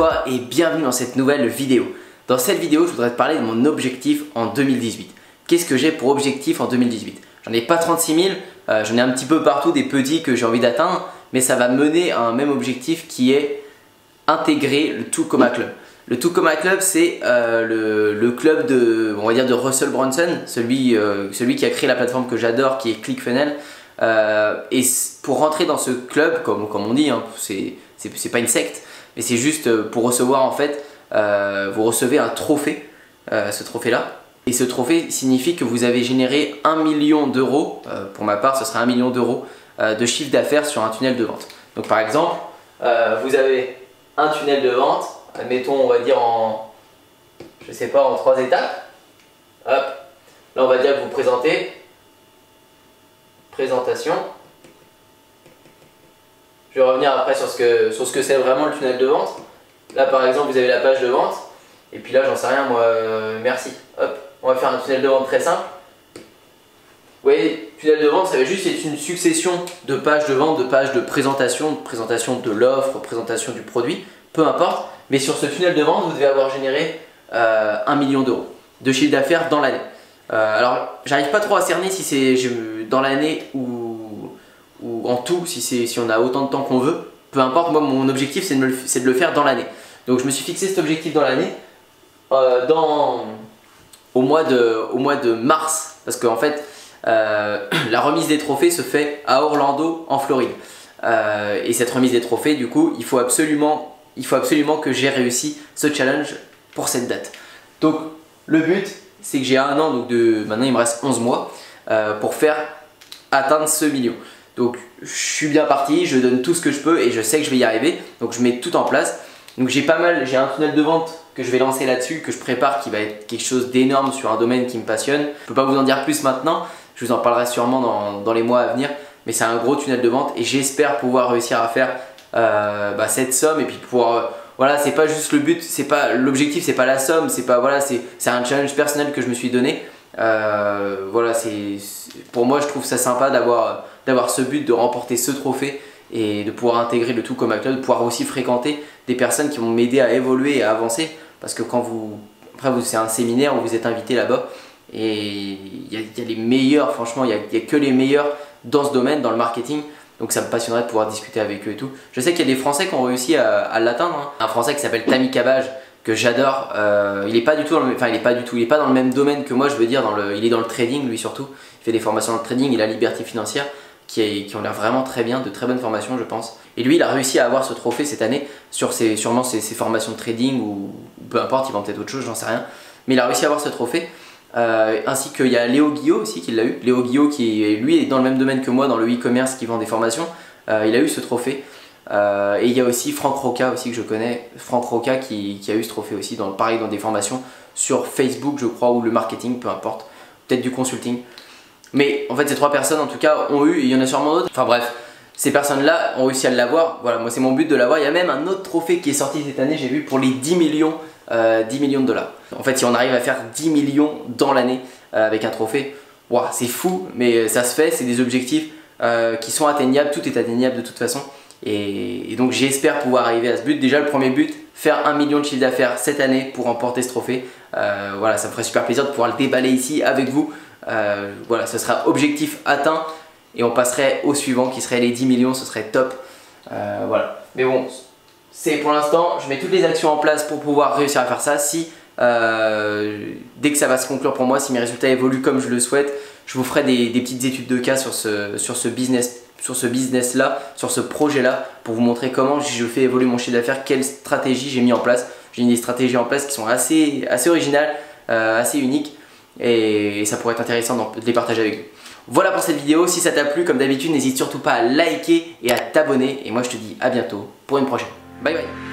toi et bienvenue dans cette nouvelle vidéo. Dans cette vidéo, je voudrais te parler de mon objectif en 2018. Qu'est-ce que j'ai pour objectif en 2018? J'en ai pas 36 000, j'en ai un petit peu partout des petits que j'ai envie d'atteindre, mais ça va mener à un même objectif qui est intégrer le Tacoma Club. Le Tacoma Club, c'est le club de, on va dire, de Russell Brunson, celui qui a créé la plateforme que j'adore, qui est ClickFunnels. Et pour rentrer dans ce club, comme on dit, hein, c'est pas une secte, mais c'est juste pour recevoir, en fait, vous recevez un trophée, ce trophée-là. Et ce trophée signifie que vous avez généré 1 million d'euros, pour ma part ce serait 1 million d'euros de chiffre d'affaires sur un tunnel de vente. Donc par exemple, vous avez un tunnel de vente, admettons on va dire en, je sais pas, en 3 étapes. Hop, là on va dire que vous présentez, présentation. Je vais revenir après sur ce que c'est vraiment le tunnel de vente. Là par exemple vous avez la page de vente, et puis là j'en sais rien moi, merci. Hop, on va faire un tunnel de vente très simple. Vous voyez, tunnel de vente ça va juste être une succession de pages de vente, de pages de présentation de l'offre, présentation du produit, peu importe. Mais sur ce tunnel de vente vous devez avoir généré 1 million d'euros de chiffre d'affaires dans l'année. Alors j'arrive pas trop à cerner si c'est dans l'année ou en tout, si on a autant de temps qu'on veut. Peu importe, moi mon objectif c'est de le faire dans l'année. Donc je me suis fixé cet objectif dans l'année, au mois de mars, parce qu'en fait la remise des trophées se fait à Orlando en Floride. Et cette remise des trophées, du coup, il faut absolument que j'ai réussi ce challenge pour cette date. Donc le but c'est que j'ai un an, donc maintenant il me reste 11 mois pour atteindre ce million. Donc je suis bien parti, je donne tout ce que je peux et je sais que je vais y arriver. Donc je mets tout en place. Donc j'ai un tunnel de vente que je vais lancer là-dessus, que je prépare, qui va être quelque chose d'énorme sur un domaine qui me passionne. Je ne peux pas vous en dire plus maintenant, je vous en parlerai sûrement dans les mois à venir. Mais c'est un gros tunnel de vente et j'espère pouvoir réussir à faire cette somme et puis pouvoir... Voilà, c'est pas juste le but, l'objectif, c'est pas la somme, c'est un challenge personnel que je me suis donné. Voilà, pour moi je trouve ça sympa d'avoir ce but de remporter ce trophée et de pouvoir intégrer le Tacoma Club, de pouvoir aussi fréquenter des personnes qui vont m'aider à évoluer et à avancer, parce que c'est un séminaire où vous êtes invité là-bas et il y a les meilleurs, franchement il y a que les meilleurs dans ce domaine, dans le marketing. Donc ça me passionnerait de pouvoir discuter avec eux et tout. Je sais qu'il y a des Français qui ont réussi à l'atteindre, hein. Un Français qui s'appelle Tammy Cabage, que j'adore. Il est pas du tout dans il est pas dans le même domaine que moi, je veux dire, il est dans le trading lui surtout. Il fait des formations dans le trading, il a Liberté Financière qui ont l'air vraiment très bien, de très bonnes formations je pense. Et lui il a réussi à avoir ce trophée cette année sur sûrement ses formations de trading ou peu importe, il vend peut-être autre chose, j'en sais rien. Mais il a réussi à avoir ce trophée. Ainsi qu'il y a Léo Guillot aussi qui l'a eu. Léo Guillot qui lui est dans le même domaine que moi, dans le e-commerce, qui vend des formations. Il a eu ce trophée. Et il y a aussi Franck Roca aussi que je connais. Franck Roca qui a eu ce trophée aussi, pareil dans des formations sur Facebook je crois, ou le marketing, peu importe. Peut-être du consulting. Mais en fait ces 3 personnes en tout cas ont eu, et il y en a sûrement d'autres. Enfin bref, ces personnes-là ont réussi à l'avoir. Voilà, moi c'est mon but de l'avoir. Il y a même un autre trophée qui est sorti cette année, j'ai vu, pour les 10 millions de dollars. En fait si on arrive à faire 10 millions dans l'année avec un trophée, wow, c'est fou, mais ça se fait, c'est des objectifs qui sont atteignables, tout est atteignable de toute façon. Et donc j'espère pouvoir arriver à ce but. Déjà le premier but, faire 1 million de chiffre d'affaires cette année pour remporter ce trophée. Voilà, ça me ferait super plaisir de pouvoir le déballer ici avec vous. Voilà, ce sera objectif atteint et on passerait au suivant qui serait les 10 millions, ce serait top. Voilà, mais bon, c'est pour l'instant, je mets toutes les actions en place pour pouvoir réussir à faire ça. Dès que ça va se conclure pour moi, si mes résultats évoluent comme je le souhaite, je vous ferai des petites études de cas sur ce business là, sur ce projet là, pour vous montrer comment je fais évoluer mon chiffre d'affaires, quelle stratégie j'ai mis en place. J'ai mis des stratégies en place qui sont assez originales, assez uniques, et ça pourrait être intéressant de les partager avec vous. Voilà pour cette vidéo, si ça t'a plu, comme d'habitude n'hésite surtout pas à liker et à t'abonner, et moi je te dis à bientôt pour une prochaine. Bye bye.